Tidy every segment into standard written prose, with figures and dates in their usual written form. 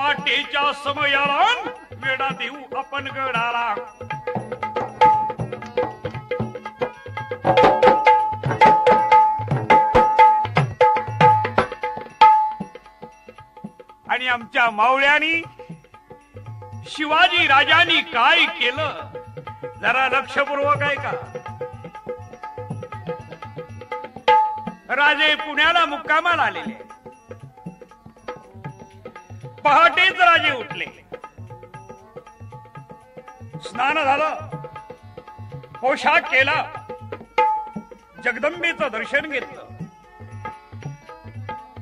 पहाटेच्या समयाला वेडा देऊ आपण गडाला. आणि आमच्या मावळ्यांनी शिवाजी राजांनी काय केलं जरा लक्षपूर्वक आहे का. राजे पुण्याला मुक्कामाला आलेले. पहाटेच राजे उठले, स्नान झालं, पोशाख केला, जगदंबेचं दर्शन घेतलं,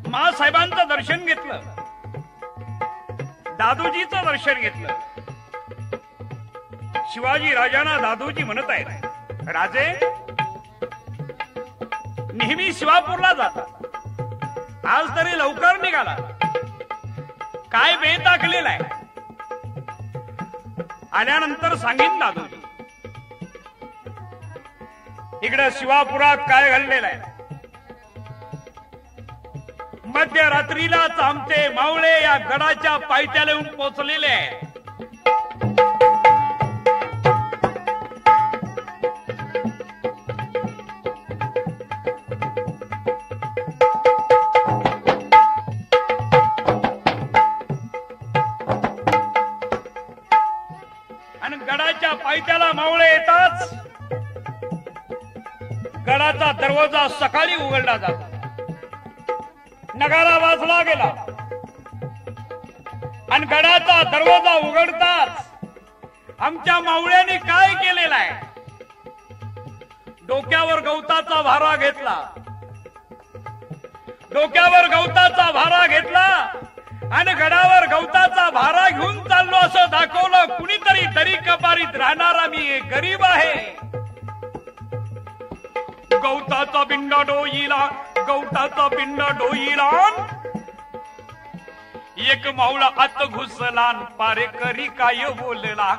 मासाहेबांचं दर्शन घेतलं, दादोजीचं दर्शन घेतलं. शिवाजी राजांना दादोजी म्हणत आहेत, राजे नेहमी शिवापूरला जातात, आज तरी लवकर निघाला, काय बेत आखलेला आहे. आल्यानंतर सांगीन दादोजी. इकडे शिवापुरात काय घडलेलं आहे. मध्यरात्रीलाच आमचे मावळे या गडाच्या पायथ्याला येऊन पोचलेले आहेत. आणि गडाच्या पायथ्याला मावळे येताच गडाचा दरवाजा सकाळी उघडला जातो. नगारा वाजला गेला आणि गडाचा दरवाजा उघडताच आमच्या मावळ्यांनी काय केलेला आहे. डोक्यावर गवताचा भारा घेतला, डोक्यावर गवताचा भारा घेतला आणि गडावर गवताचा भारा घेऊन चाललो असं दाखवलं. कुणीतरी दरी कपारीत राहणारा मी गरीब आहे. गवताचा पिंड डोईला, गवताचा पिंड डोईला, एक मावळा आत घुसला, पारेकरी काय बोलला.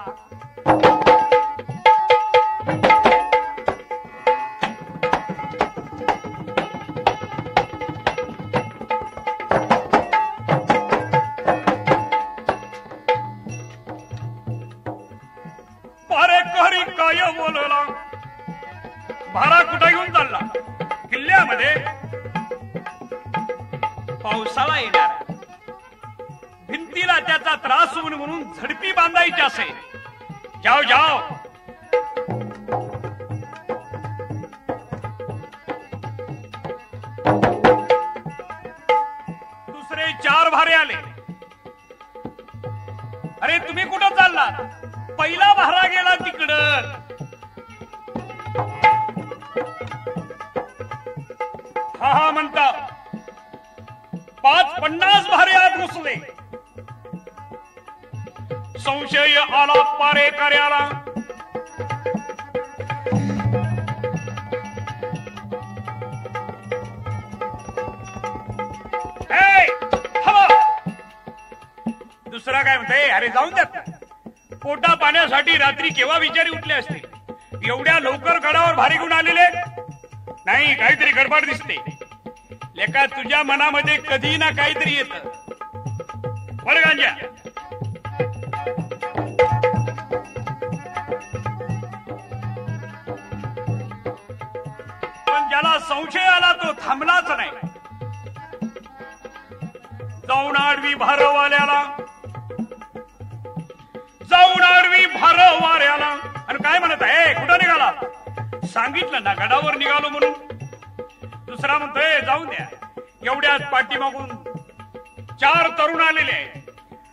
पारेकरी काय बोलला. भारा कुठे घेऊन चालला. किल्ल्यामध्ये पावसाळा येणार, भिंतीला त्याचा त्रास होऊन म्हणून झडपी बांधायची असेल. जाओ जाओ. दुसरे 4 भारे आले. अरे तुम्ही कुठं चाललात. पहिला भारा गेला तिकडं. हा म्हणता 50 भारे आत घुसले. संशय आला पारेकऱ्याला. दुसरा काय म्हणते, अरे जाऊन द्या, पोटा पाण्यासाठी रात्री केव्हा विचारी उठले असते. एवढ्या लवकर गडावर भारी घेऊन आलेले नाही, काहीतरी गडबड दिसते. लेका तुझ्या मनामध्ये कधी ना काहीतरी येत. बरं गांजा, पण ज्याला संशय आला तो थांबलाच नाही. जाऊन आडवी भारवाल्याला, जाऊन आडवी भारवाल्याला. आणि काय म्हणत आहे, कुठं निघाला. सांगितलं ना गडावर निघालो म्हणून. दुसरा म्हणतोय जाऊन द्या. एवढ्याच पाठीमागून 4 तरुण आलेले आहेत.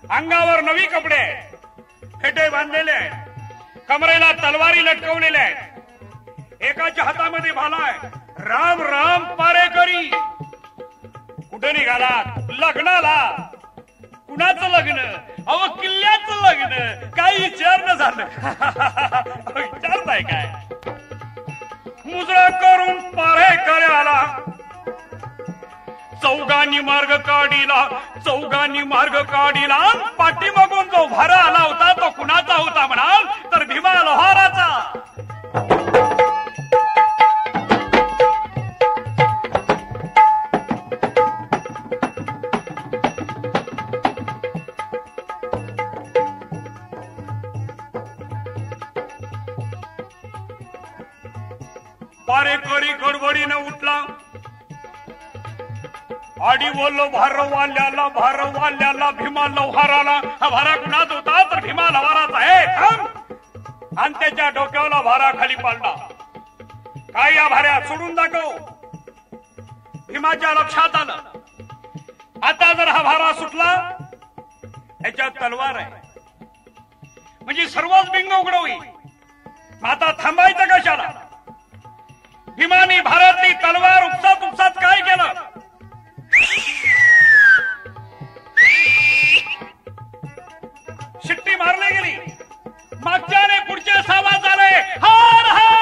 अंगावर नवी कपडे आहेत, फेटे बांधलेले आहेत, कमरेला तलवारी लटकवलेल्या आहेत. एकाच्या हातामध्ये भाला आहे. राम राम पारेकरी. कुठे निघाला. लग्नाला. कुणाचं लग्न. अहो किल्ल्याचं लग्न. काही विचारणं झालं. विचारताय काय. मुजरा करून पारेकऱ्याला चौघांनी मार्ग काढिला, चौघांनी मार्ग काढिला. पाठीमागून जो भारा आला होता तो कुणाचा होता म्हणाल तर भीमा लोहाराचा. पारेकरी गडबडीने उठला. आडी बोललो भारवाल्याला भीमा लव्हाराला. हा भारा कुणाच होता तर भीमा लव्हाराचा आहे. थांब. आणि त्याच्या डोक्याला भारा खाली पाडला. काय या भाऱ्या सोडून दाखव. भीमाच्या लक्षात आलं आता जर हा भारा सुटला याच्यात तलवार आहे म्हणजे सर्वच बिंग उघड होईल. आता थांबायचं कशाला. भीमाने भारातली तलवार उपसात उपसात काय केलं. शिट्टी मारली गेली. मागच्याने पुढचे आवाज आले. हार हार.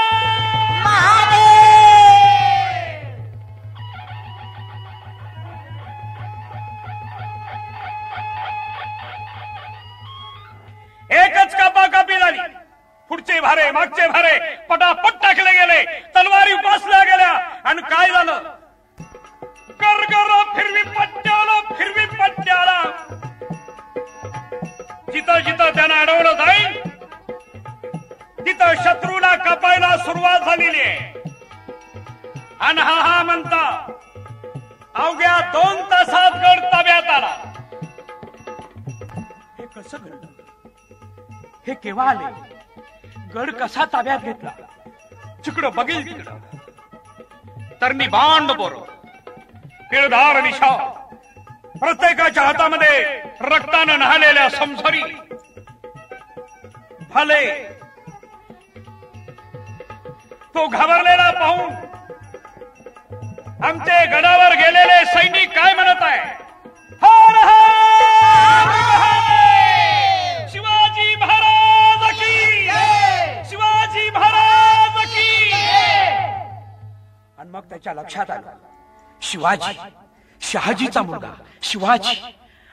एकच कापाकापी झाली. पुढचे भारे मागचे भारे पटापट टाकले गेले. तलवारी उपासल्या गेल्या. आणि काय झालं. गरगर फिरवी पट्ट्याला जिथं जिथं त्यांना अडवलं जाईल तिथं शत्रूला कापायला सुरुवात झालेली आहे. आणि हा म्हणता अवघ्या 2 तासात गड ताब्यात आला. हे कसं घडलं. हे केव्हा आले. गड कसा ताब्यात घेतला. तिकडं बघील तिकडं तरणी बांड बोरो पिळधार निशा प्रत्येकाच्या हातामध्ये रक्तानं न्हालेल्या समसरी फले. तो घाबरलेला पाहून आमचे गडावर गेलेले सैनिक काय म्हणत आहे. हर हर शिवाजी महाराज की. शिवाजी महाराज की. आणि मग त्याच्या लक्षात आलं शिवाजी शहाजीचा मुलगा शिवाजी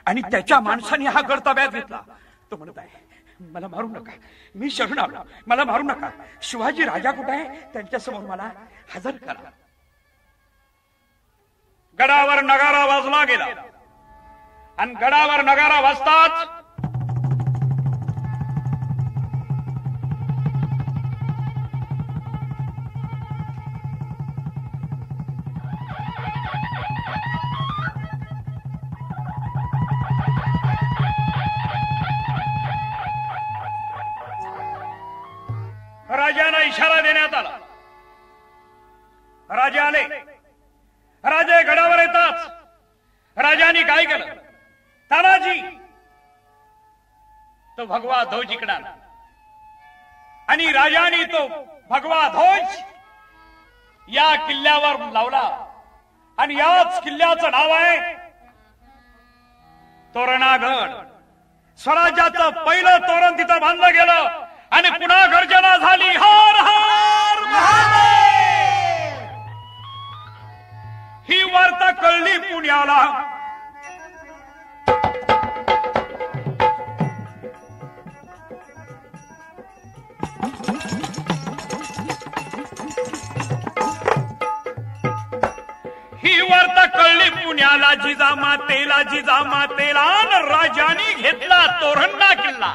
आणि त्याच्या माणसाने हा गड ताब्यात घेतला. तो म्हणत आहे मला मारू नका. मी शरण आलो. मला मारू नका. शिवाजी राजा कुठे आहे त्यांच्यासमोर मला हजर करा. गडावर नगारा वाजला गेला. आणि गडावर नगारा वाजताच राजाला इशारा देण्यात आला. राजे आले. राजे गडावर येताच राजाने काय केलं. तानाजी तो भगवा ध्वज इकडा आणि राजाने तो भगवा ध्वज या किल्ल्यावर लावला. आणि याच किल्ल्याचं नाव आहे तोरणागड. स्वराज्याचं पहिलं तोरण तिथं बांधलं गेलं. आणि पुन्हा गर्जना झाली. हार हार महादेव. ही वार्ता कळली पुण्याला. ही वार्ता कळली पुण्याला. जिजामातेला न राजाने घेतला तोरणा किल्ला.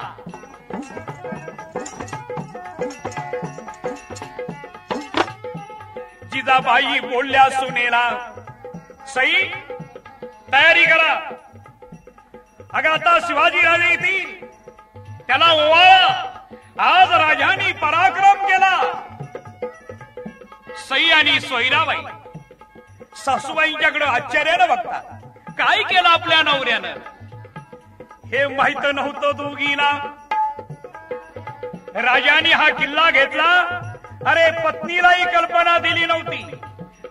जिजाबाई बोलल्या सुनेला सई तयारी करा. अगं आता शिवाजी राजे येतील. त्याला ओवाळा. आज राजांनी पराक्रम केला. सई आणि सोयराबाई सासूबाईंच्याकडे आश्चर्यानं बघतात. काय केलं आपल्या नवऱ्यानं. हे माहित नव्हतं दोघीला. राजांनी हा किल्ला घेतला. अरे पत्नीलाही कल्पना दिली नव्हती.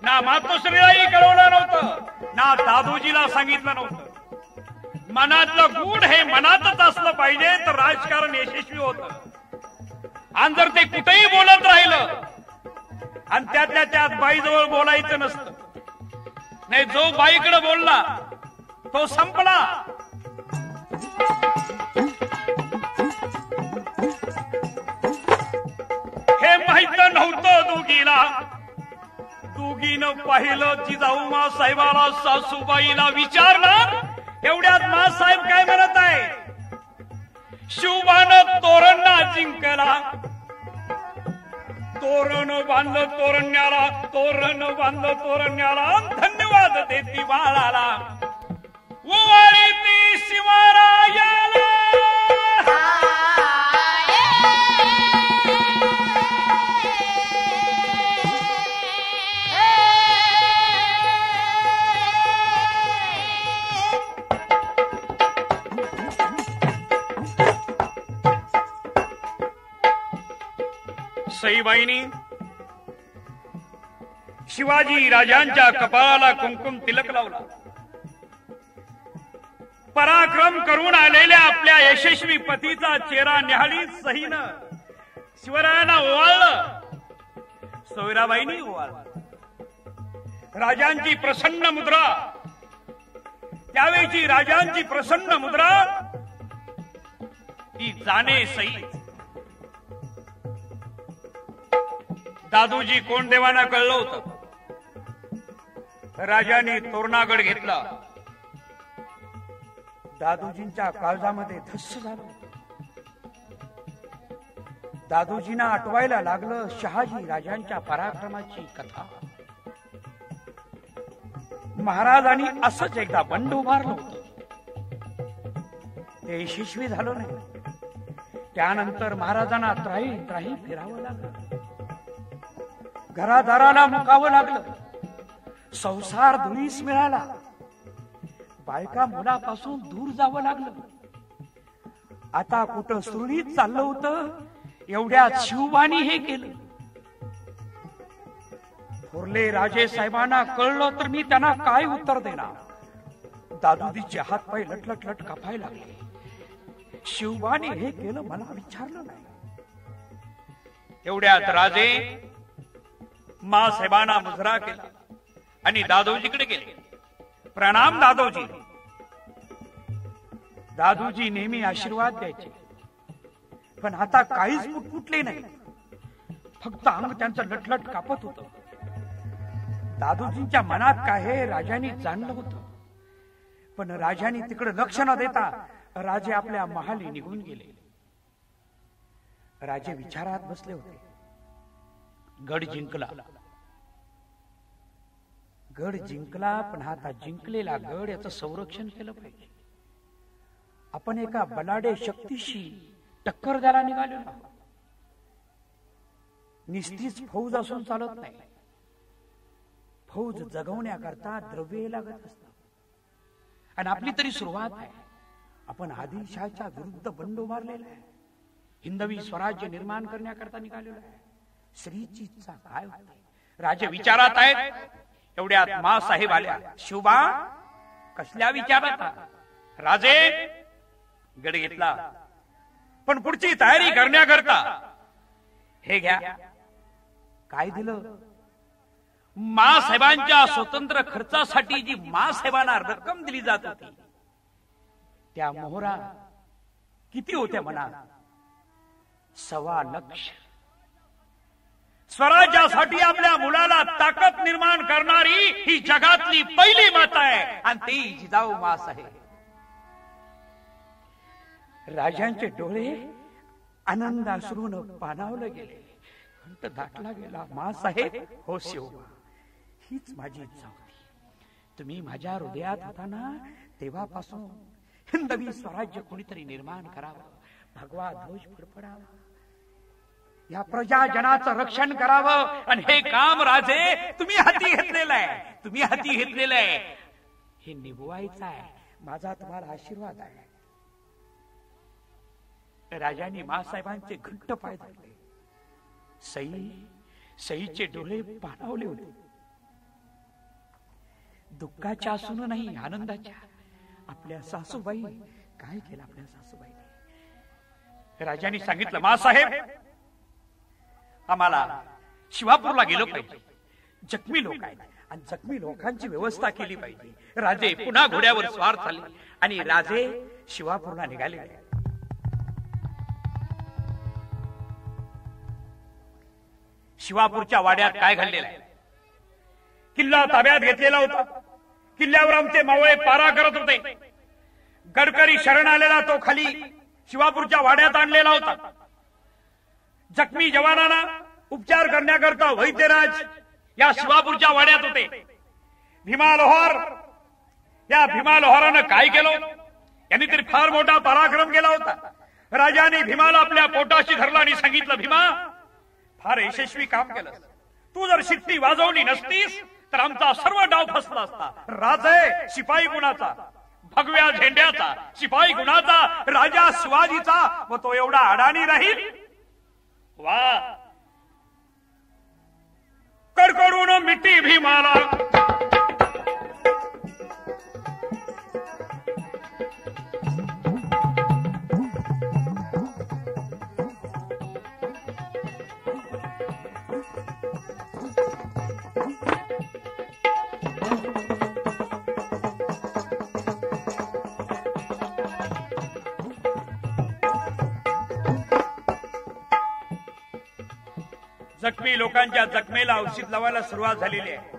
ना मातोश्रीलाही कळवलं नव्हतं. ना दादोजीला सांगितलं नव्हतं. मनातलं गुण हे मनातच असलं पाहिजे तर राजकारण यशस्वी होतं. आणि जर ते कुठेही बोलत राहिलं आणि त्यातल्या त्यात बाईजवळ बोलायचं नसतं. नाही जो बाईकडे बोलला तो संपला. हे माहित नव्हतं दोघीला. दोघीनं पाहिलं जिजाऊ साहेबाला सासूबाईला विचारलं. एवढ्यात मासाहेब काय म्हणत आहे. शिवबानं तोरणा जिंकला. तो तोरण बांधलं तोरण्याला, तोरण बांधलं तोरण्याला, धन्यवाद देती बाळाला, ओवाळी ती शिवरायाला. सईबाईनी शिवाजी राजांच्या कपाळाला कुंकुम तिलक लावला. पराक्रम करून आलेल्या आपल्या यशस्वी पतीचा चेहरा न्याहाळी सईनं शिवरायांना ओवाळलं. सोयराबाईंनी ओवाळलं. राजांची प्रसन्न मुद्रा, त्यावेळची राजांची प्रसन्न मुद्रा ती जाणे सई. दादूजी कोण देवाना कळलं होतं. राजाने तोरणागड घेतला. दादूजींच्या काळजामध्ये धस्स झालं. दादूजींना आठवायला लागलं शहाजी राजांच्या पराक्रमाची कथा. महाराजांनी असंच एकदा बंड उभारलं होतं. ते यशस्वी झालं नाही. त्यानंतर महाराजांना त्राही त्राही फिरावं लागलं. घरादाराला मुकावं लागलं. संसार दुरीस मिळाला. बायका मुलापासून दूर जावं लागलं. आता कुठं सुरळीत चाललं होतं, एवढ्यात शिवबानी हे केलं. थोरले राजे साहेबांना कळलं तर मी त्यांना काय उत्तर देणार. दादूजीचे हातपाय लटलट कापायला लागले. शिवबाने हे केलं मला विचारलं नाही. एवढ्यात राजे मा साहेबांना मुजरा केला आणि दादोजीकडे गेले. प्रणाम दादोजी. दादोजी नेहमी आशीर्वाद द्यायचे, पण आता काहीच पुटपुटले नाही. फक्त अंग त्यांचं लटलट कापत होतं. दादोजींच्या मनात काय हे राजांनी जाणलं होतं, पण राजांनी तिकडे लक्ष न देता राजे आपल्या महाली निघून गेले. राजे विचारात बसले होते. गड जिंकला. गड जिंकला, पण आता जिंकलेला गड याचं संरक्षण केलं पाहिजे. आपण एका बलाढ्य शक्तीशी टक्कर द्यायला निघालो ना. निस्तीच फौज असून चालत नाही. फौज जगवण्याकरता द्रव्य लागत असतात. आणि आपली तरी सुरुवात आहे. आपण आदिलशाहच्या विरुद्ध बंड उभारलेला आहे. हिंदवी स्वराज्य निर्माण करण्याकरता निघालेला आहे. श्रीची इच्छा काय होते. राजे विचारात आहेत. एवढ्यात मा साहेब आल्या. शिवबा कसल्या विचारात. राजे गड घेतला, पण पुढची तयारी करण्याकरता हे घ्या. काय दिलं. मा साहेबांच्या स्वतंत्र खर्चासाठी जी मा साहेबांना रक्कम दिली जात होती, त्या मोहरा किती होत्या म्हणा. 1.25 लाख. स्वराज्यासाठी आपल्या मुलाला ताकद निर्माण करणारी ही जगातली पहिली माता आहे, आणि ती जिजाऊ मा साहेब. राजांचे डोळे आनंदाश्रून पाणावले गेले. कंठ दाटला गेला. मा साहेब, हो शिवबा, हीच माझी इच्छा होती. तुम्ही माझ्या हृदयात होता ना, तेव्हापासून हिंदवी स्वराज्य कोणीतरी निर्माण करावं. भगवा ध्वज फडफडावा. या प्रजाजनाचं रक्षण करावं. आणि हे काम राजे तुम्ही हाती घेतलेलं आहे. तुम्ही हाती घेतलेलं आहे. हे निभवायचं आहे. माझा तुम्हाला आशीर्वाद आहे. राजाने मासाहेबांचे घट्ट पाय धरले. सईचे डोळे पाणावले होते. दुःखाच्या असून नाही, आनंदाच्या. आपल्या सासूबाई काय केलं. आपल्या सासूबाई राजाने सांगितलं, मासाहेब आम्हाला शिवापूरला गेलो पाहिजे. जखमी लोक आहेत आणि जखमी लोकांची व्यवस्था केली पाहिजे. राजे पुन्हा घोड्यावर स्वार झाले आणि राजे शिवापूरला निघाले. शिवापूरच्या वाड्यात काय घडलेलं आहे. किल्ला ताब्यात घेतलेला होता. किल्ल्यावर आमचे मावळे पारा करत होते. गडकरी शरण आलेला तो खाली शिवापूरच्या वाड्यात आणलेला होता. जखमी जवानांना उपचार करण्याकरता वैद्यराज या शिवापूरच्या वाड्यात होते. भीमा लोहार, या भीमा लोहारानं काय केलं? यांनी तरी फार मोठा पराक्रम केला होता. राजाने भीमाला आपल्या पोटाशी धरला आणि सांगितलं, भीमा फार यशस्वी काम केलं. तू जर शिट्टी वाजवली नसतीस तर आमचा सर्व डाव फसला असता. राजे शिपाई गुणाचा, भगव्या झेंड्याचा, शिपाई गुणाचा, राजा शिवाजीचा, व तो एवढा अडाणी राहील. वा, कडकडून मिठी भीमाला, जखमी लोकांच्या जखमेला औषध लावायला सुरुवात झालेली आहे.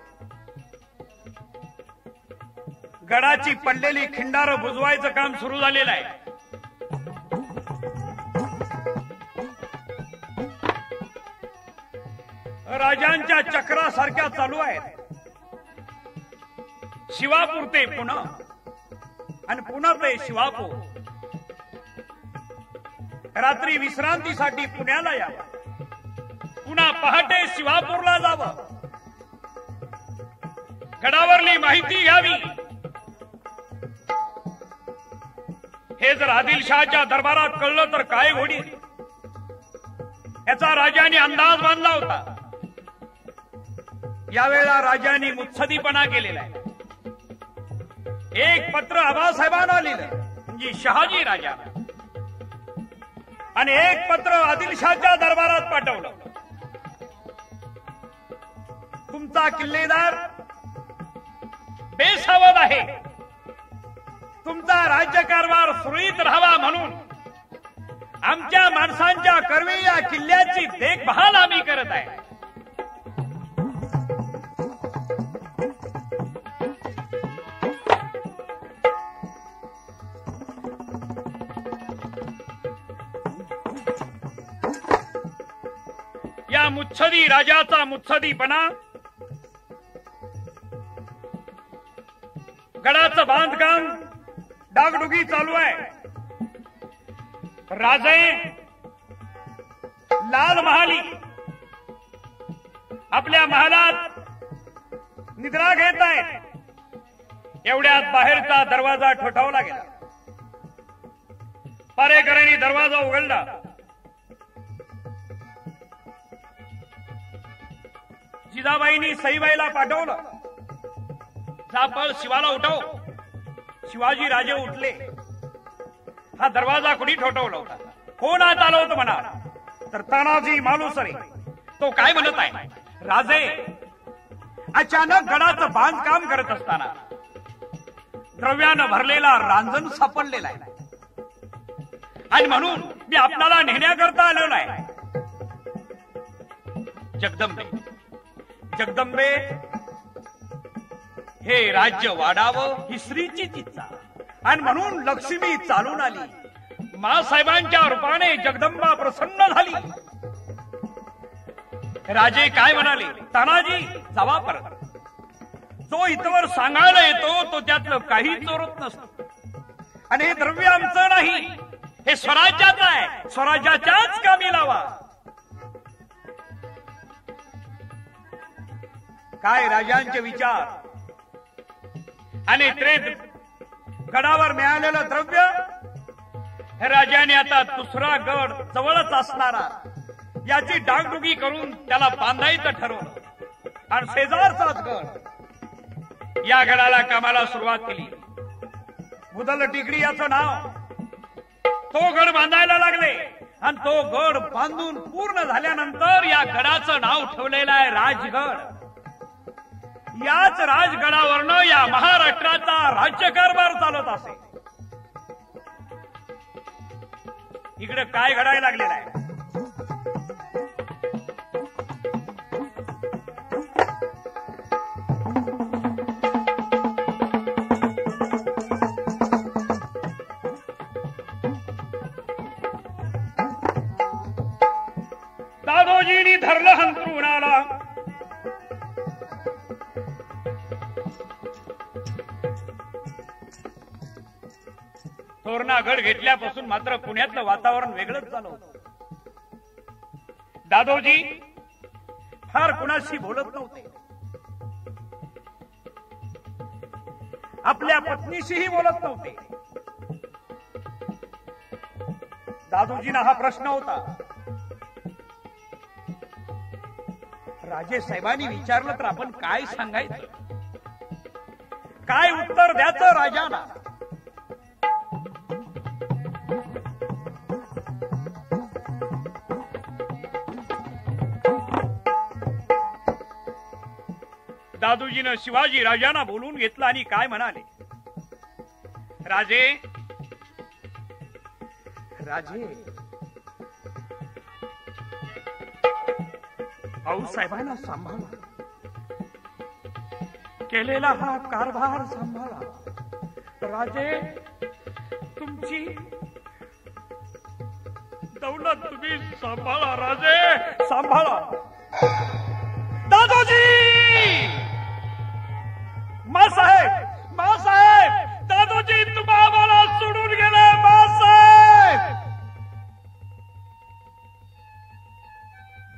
गडाची पडलेली खिंडार बुजवायचं काम सुरू झालेलं आहे. राजांच्या चक्रासारख्या चालू आहेत. शिवापूर ते पुणे आणि पुणे ते शिवापूर. रात्री विश्रांतीसाठी पुण्याला यावं, पुन्हा पहाटे शिवापूरला जावं, गडावरली माहिती घ्यावी. हे जर आदिलशहाच्या दरबारात कळलं तर काय घोडील, याचा राजाने अंदाज बांधला होता. यावेळेला राजाने मुत्सदीपणा केलेला आहे. एक पत्र आबासाहेबांना लिहिलं, म्हणजे शहाजी राजा, आणि एक पत्र आदिलशहाच्या दरबारात पाठवलं. तुमचा किल्लेदार बेसावध आहे, तुमचा राज्यकारभार सुरळीत राहावा म्हणून आमच्या माणसांच्या कर्वे या किल्ल्याची देखभाल आम्ही करत आहे. या मुत्सदी राजाचा मुत्सदीपणा, गडाचं बांधकाम डागडुगी चालू आहे. राजे लाल महाली आपल्या महालात निद्रा घेत आहेत. एवढ्यात बाहेरचा दरवाजा ठोठावला गेला. पारेकरांनी दरवाजा उघडला. जिजाबाईंनी सईबाईला पाठवलं, जापळ शिवाला उठव. शिवाजी राजे उठले. हा दरवाजा कुणी ठोठवला होता? कोण आत आलं होतं म्हणा? तर तानाजी मालुसरे. तो काय म्हणत आहे? राजे, अचानक गडाचं बांधकाम करत असताना द्रव्यानं भरलेला रांजण सापडलेला आहे आणि म्हणून मी आपल्याला नेण्याकरता आलेलो आहे. जगदंबे, जगदंबे, हे राज्य वाढावं ही श्रीची इच्छा आणि म्हणून लक्ष्मी चालून आली. मासाहेबांच्या रूपाने जगदंबा प्रसन्न झाली. राजे काय म्हणाले? तानाजी जावा परत. जो इथवर सांगायला येतो तो त्यातलं काही चोरत नसतो. आणि हे द्रव्य आमचं नाही, हे स्वराज्याचं आहे. स्वराज्याच्याच कामी लावा. काय राजांचे विचार आणि गडावर मिळालेलं द्रव्य. हे राजाने आता दुसरा गड जवळच असणारा याची डागडुगी करून त्याला बांधायचं ठरवलं आणि शेजारचाच गड, या गडाला कामाला सुरुवात केली. मुदल टिकडी याचं नाव. तो गड बांधायला लागले आणि तो गड बांधून पूर्ण झाल्यानंतर या गडाचं नाव ठेवलेलं आहे राजगड. याच राजगडावरनं या महाराष्ट्राचा राज्यकारभार चालत असे. इकडे काय घडायला लागलेलं आहे? दादोजींनी धरलं हंतरून आला. तोरणागड घेतल्यापासून मात्र पुण्यातलं वातावरण वेगळंच झालं होतं. दादोजी फार कुणाशी बोलत नव्हते. आपल्या पत्नीशीही बोलत नव्हते. दादोजींना हा प्रश्न होता. राजे साहेबांनी विचारलं तर आपण काय सांगायचं, काय उत्तर द्यायचं राजाला. दादोजीनं शिवाजी राजांना बोलून घेतलं आणि काय म्हणाले, राजे राजे भाऊसाहेबांना सांभाळा, केलेला हा कारभार सांभाळा. राजे तुमची दौलत तुम्ही सांभाळा, राजे सांभाळा. दादोजी मासाहेब मासाहेब दादोजी तुम्हा आम्हाला सोडून गेले. मासाहेब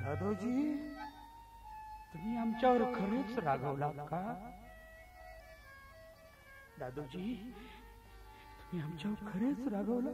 दादोजी तुम्ही आमच्यावर खरेच रागवलात का? दादोजी तुम्ही आमच्यावर खरेच रागवला.